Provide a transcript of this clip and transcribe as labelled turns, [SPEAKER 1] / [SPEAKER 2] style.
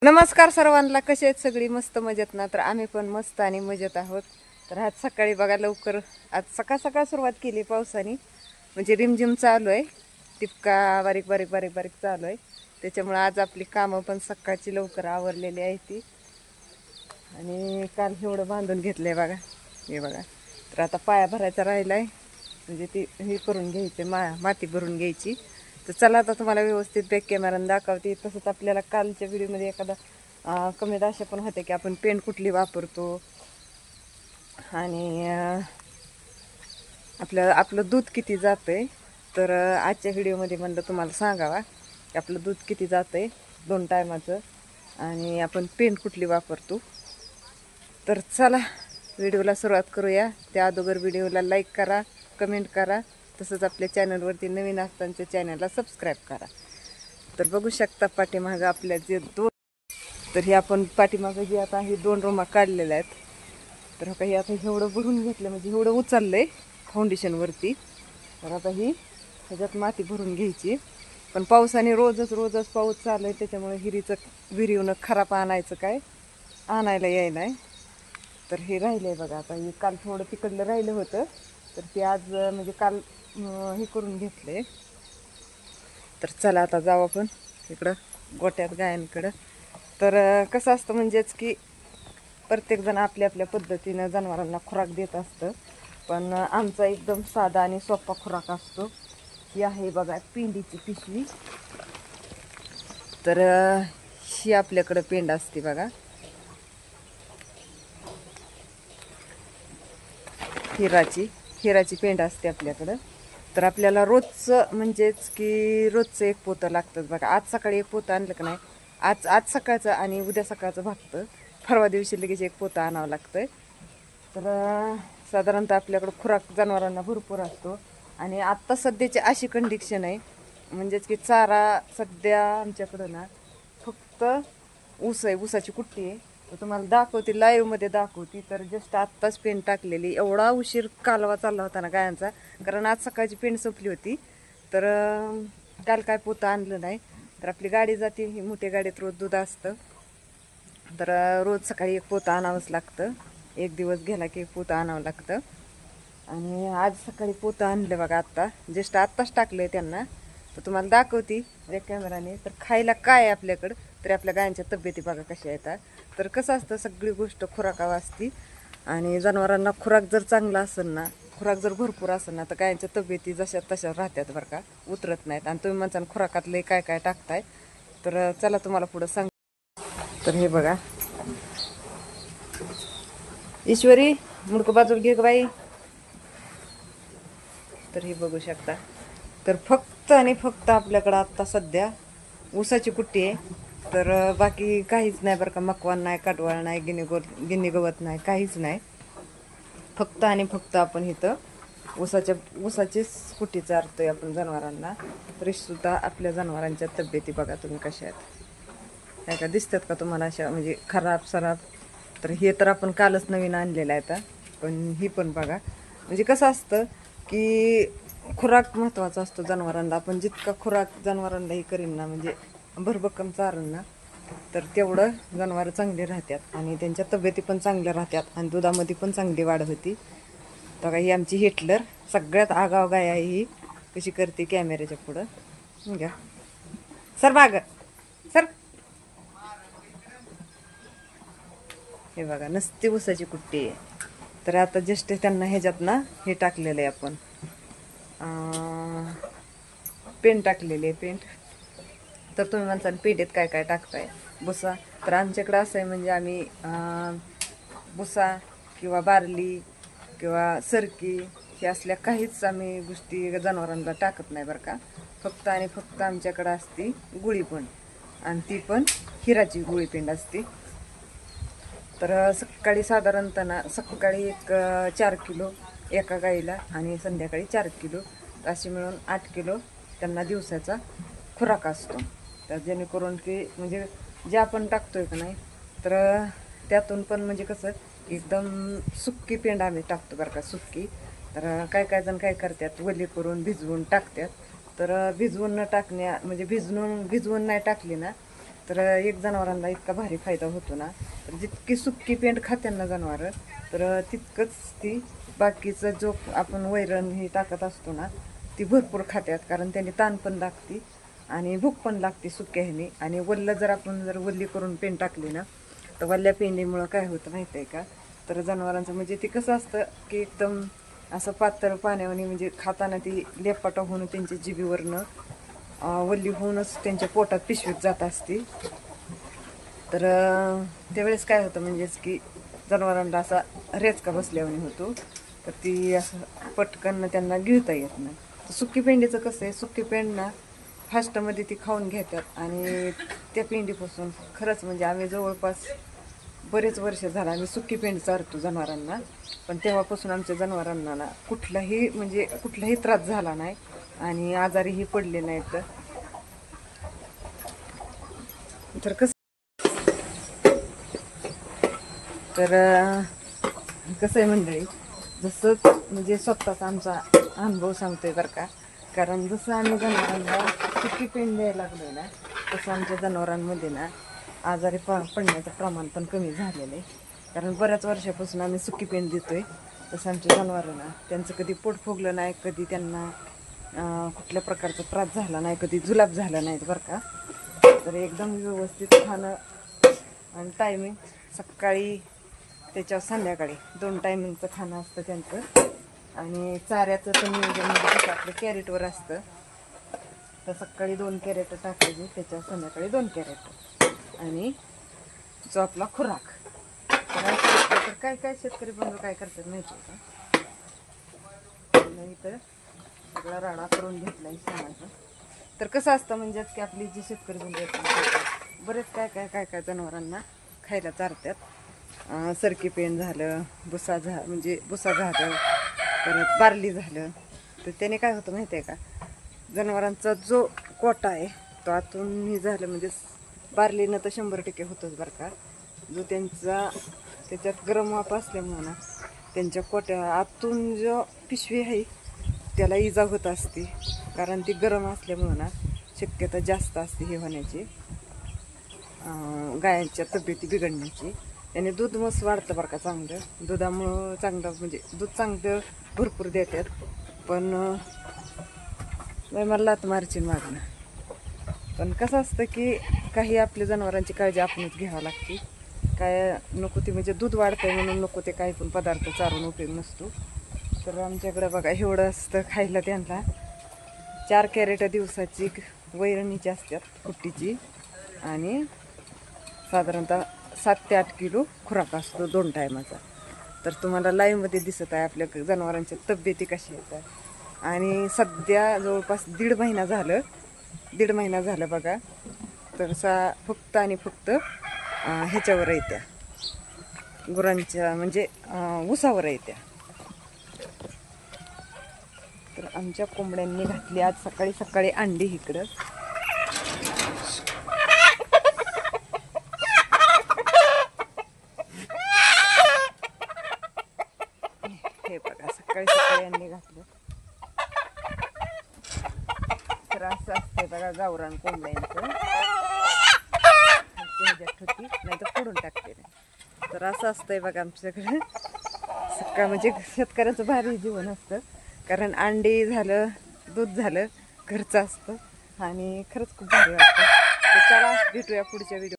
[SPEAKER 1] नमस्कार सर्वांना, कसे आहेत सगळी? मस्त मजेत ना? तर आम्ही पण मस्त आणि मजेत आहोत. तर आज सकाळी बघा लवकर, आज सकाळ सकाळ सुरुवात केली पावसाने, म्हणजे रिमझिम चालू आहे, टिपका बारीक बारीक बारीक बारीक चालू आहे. त्याच्यामुळे आज आपली कामं पण सकाळची लवकर आवरलेली आहे ती. आणि काल एवढं बांधून घेतलंय बघा, हे बघा. तर आता पाया भरायचा राहिलाय, म्हणजे ती हे करून घ्यायचे, माती भरून घ्यायची. तर चला आता तुम्हाला व्यवस्थित बॅक कॅमेराने दाखवते. तसंच आपल्याला कालच्या व्हिडिओमध्ये एखादा कमी अशा पण होते की आपण पेंट कुठली वापरतो, आणि आपलं दूध किती जातंय. तर आजच्या व्हिडिओमध्ये म्हणलं तुम्हाला सांगावा की आपलं दूध किती जातंय 2 टायमाचं, आणि आपण पेंट कुठली वापरतो. तर चला व्हिडिओला सुरुवात करूया. त्या अगोदर व्हिडिओला लाईक करा, कमेंट करा, तसंच आपल्या चॅनलवरती नवीन असताना चॅनलला सबस्क्राईब करा. तर बघू शकता पाठीमागं आपल्या जे तर हे आपण पाठीमागं जे आता हे 2 रूमा काढलेल्या आहेत. तर काही आता एवढं भरून घेतलं, म्हणजे एवढं उचललंय फाउंडेशनवरती. तर आता ही ह्याच्यात माती भरून घ्यायची. पण पावसाने रोजच पाऊस चालू आहे, त्याच्यामुळे विहिरीवनं खराब आणायचं काय आणायला यायला आहे. तर हे राहिलंय बघा. आता हे काल थोडं तिकडलं राहिलं होतं, तर ते आज म्हणजे काल हे करून घेतलंय. तर चला आता जाऊ आपण इकडं गोट्यात गायांकडं. तर कसं असतं म्हणजेच की प्रत्येकजण आपल्या आपल्या पद्धतीनं जनावरांना खुराक देत असतं, पण आमचा एकदम साधा आणि सोपा खुराक असतो. ही आहे बघा पेंडीची पिशवी. तर ही आपल्याकडं पेंड असते बघा, हिराची पेंड असते आपल्याकडं. तर आपल्याला रोजचं म्हणजेच की रोजचं एक पोतं लागतं बघा. आज सकाळी एक पोतं आणलं का नाही, आज सकाळचं आणि उद्या सकाळचं भागतं, परवा दिवशी लगेच एक पोतं आणावं लागतं. तर साधारणतः आपल्याकडं खुराक जनावरांना भरपूर असतो. आणि आत्ता सध्याची अशी कंडिशन आहे, म्हणजेच की चारा सध्या आमच्याकडं ना फक्त ऊस आहे, ऊसाची कुट्टी आहे. तर तुम्हाला दाखवते, लाईव्हमध्ये दाखवते. तर जस्ट आत्ताच पेंड टाकलेली. एवढा उशीर कालवा चालला होता ना गायांचा, कारण आज सकाळची पेंड संपली होती. तर काल काय पोतं आणलं नाही. तर आपली गाडी जाते, ही मोठ्या गाडीत रोज दूध असतं. तर रोज सकाळी एक पोतं आणावंच लागतं, एक दिवस गेला की एक पोतं आणावं लागतं. आणि आज सकाळी पोतं आणलं बघा, जस्ट आत्ताच टाकलंय त्यांना. तर तुम्हाला दाखवते एक कॅमेराने. तर खायला काय आहे आपल्याकडं, तरी आपल्या गायांच्या तब्येती बघा कशा येतात. तर कसं असतं, सगळी गोष्ट खुराकावर असती. आणि जनावरांना खुराक जर चांगला असेल ना, खुराक जर भरपूर असेल ना, तर गायांच्या तब्येती जशा तशा राहतात बरं का, उतरत नाहीत. आणि तुम्ही म्हणता खुराकातले काय काय टाकताय. तर चला तुम्हाला पुढं सांग. तर हे बघा, ईश्वरी मुडकं बाजूला घे ग बाई. तर हे बघू शकता. तर फक्त आणि फक्त आपल्याकडं आत्ता सध्या ऊसाची कुट्टी आहे. तर बाकी काहीच नाही बरं का. मकवान नाही, काटवाळ नाही, गिनी गवत नाही, काहीच नाही. फक्त आणि फक्त आपण इथं ऊसाचीच कुट्टी चारतोय आपण जनावरांना. तरीसुद्धा आपल्या जनावरांच्या तब्येती बघा तुम्ही कशा आहेत, काय का दिसतात का तुम्हाला अशा, म्हणजे खराब सराब. तर हे तर आपण कालच नवीन आणलेलं आहे आता. पण ही पण बघा, म्हणजे कसं असतं की खुराक महत्त्वाचा असतो जनावरांना. आपण जितका खुराक जनावरांना हे करीन ना, म्हणजे भरभक्कम चारण ना, तर तेवढं जनावरं चांगली राहतात आणि त्यांच्या तब्येती पण चांगल्या राहतात आणि दुधामध्ये पण चांगली वाढ होती. तर ही आमची हिटलर सगळ्यात आगाव गाय आहे. ही कशी करते कॅमेऱ्याच्या पुढं घ्या. सर बाग सर. हे बघा नसती ऊसाची कुट्टी आहे. तर आता जस्ट त्यांना ह्याच्यात ना हे टाकलेलं आहे आपण, पेंट टाकलेली आहे, पेंट. तर तुम्ही म्हणसाल पेंटीत काय काय टाकताय, भुसा. तर आमच्याकडं असं आहे, म्हणजे आम्ही भुसा किंवा बार्ली किंवा सरकी हे असल्या काहीच आम्ही गोष्टी जनावरांना टाकत नाही बरं का. फक्त आणि फक्त आमच्याकडं असती गुळी पण, आणि ती पण हिराची गुळी पेंड असते. तर सकाळी साधारणतः सकाळी एक 4 किलो एका गाईला, आणि संध्याकाळी 4 किलो, असे मिळून 8 किलो त्यांना दिवसाचा खुराक असतो. तर जेणेकरून की म्हणजे जे आपण टाकतोय का नाही, तर त्यातून पण म्हणजे कसं एकदम सुक्की पेंड आम्ही टाकतो बरं का, सुक्की. तर काय काय जण काय करतात, वली करून भिजवून टाकतात. तर भिजवून न टाकण्या म्हणजे भिजवून नाही टाकली ना, तर एक जनावरांना इतका भारी फायदा होतो ना, तर जितकी सुक्की पेंड खात्यात ना जनावरं, तर तितकंच ती बाकीचं जो आपण वैरण हे टाकत असतो ना ती भरपूर खात्यात. कारण त्याने ताण पण लागते आणि भूक पण लागते सुक्या ह्याने. आणि वल्ल जर आपण वल्ली करून पेंड टाकली ना, तर वल्ल्या पेंडीमुळं काय होतं माहिती आहे का, तर जनावरांचं म्हणजे ते कसं असतं की एकदम असं पातळ पाण्यावानी, म्हणजे खाताना ती लेपाटा होऊन त्यांच्या जिभीवरनं वल्ली होऊनच त्यांच्या पोटात पिशवीत जात असते. तर त्यावेळेस काय होतं म्हणजेच की जनावरांना असा रेचका बसल्यावानी होतो, तर ती असं पटकन त्यांना गिळता येत नाही. तर सुकी पेंडीचं कसं आहे, सुकी पेंड ना फास्टमध्ये ती खाऊन घेतात. आणि त्या पेंडीपासून खरंच म्हणजे आम्ही जवळपास बरेच वर्ष झालं आम्ही सुकी पेंड चारतो जनावरांना, पण तेव्हापासून आमच्या जनावरांना ना कुठलाही त्रास झाला नाही आणि आजारीही पडले नाहीत. तर कसं आहे मंडळी, जसं म्हणजे स्वतःचा आमचा अनुभव सांगतोय बरं का. कारण जसं आम्ही जनावरांना सुकी पेंड द्यायला लागलो ना, तसं आमच्या जनावरांमध्ये ना आजारी पडण्याचं प्रमाण पण कमी झालेलं आहे. कारण बऱ्याच वर्षापासून आम्ही सुकी पेंड देतोय. तसं आमच्या जनावरांना त्यांचं कधी पोट फुगलं नाही, कधी त्यांना कुठल्या प्रकारचा त्रास झाला नाही, कधी जुलाब झाला नाहीत बरं का. तर एकदम व्यवस्थित खाणं आणि टायमिंग सकाळी त्याच्यावर संध्याकाळी 2 टायमिंगचं खाणं असतं त्यांचं. आणि चाऱ्याचं तर नियोजन म्हणजे कसं आपलं कॅरेटवर असतं, तर सकाळी 2 कॅरेट टाकायचे, त्याच्यावर संध्याकाळी 2 कॅरेट. आणि जो आपला खुराक तर काय शेतकरी बंधू काय करतात माहिती आहे का, नाही तर सगळा राडा करून घेतलाय शेणाचा. तर कसं असतं म्हणजेच की आपली जी शेतकरी बंधू आहेत बरेच काय जनावरांना खायला चारतात. सरकी पेंड झालं, भुसा झालं, परत बार्ली झालं. तर त्याने काय होतं माहिती आहे का, जनावरांचा जो कोटा आहे तो आतून हे झालं म्हणजे बार्लीनं तर 100% होतंच बरं का. जो त्याच्यात गरम वाफ असल्यामुळं ना त्यांच्या कोट्या आतून जो पिशवी आहे त्याला इजा होत असते. कारण ती गरम असल्यामुळं ना शक्यता जास्त असते हे होण्याची, गायांच्या तब्येती बिघडण्याची. त्याने दूध मस्त वाढतं बरं का चांगलं. दुधामुळं चांगलं म्हणजे दूध चांगलं भरपूर देतात. पण मला लात मारची मागणं. पण कसं असतं की काही आपल्या जनावरांची काळजी आपणच घ्यावी लागते. काय नको ती म्हणजे दूध वाढतंय म्हणून नको ते काही पण पदार्थ चारून उपयोग नसतो. तर आमच्याकडं बघा एवढं असतं खायला. त्यांना 4 कॅरेट दिवसाची वैरणीची असतात कुट्टीची, आणि साधारणतः 7 ते 8 किलो खुराक असतो 2 टायमाचा. तर तुम्हाला लाईव्हमध्ये दिसत आहे आपल्या जनावरांच्या तब्येती कशा येतात. आणि सध्या जवळपास 1.5 महिना झालं बघा. तर फक्त आणि फक्त ह्याच्यावर येत्या गुरांच्या म्हणजे उसावर येत्या. तर आमच्या कोंबड्यांनी घातली आज सकाळी सकाळी अंडी इकडं. हे बघा सकाळी सकाळी अंडी घातलं. तर असं असते बघा गावरान कोंबड्यांचं. नाही तर फोडून टाकते. तर असं असतंय बघा आमच्याकडे सकाळ म्हणजे शेतकऱ्याचं भारी जीवन असतं. कारण अंडी झालं, दूध झालं घरचं असतं आणि खरंच खूप भारी वाटतं. तर चला भेटूया पुढच्या व्हिडिओ.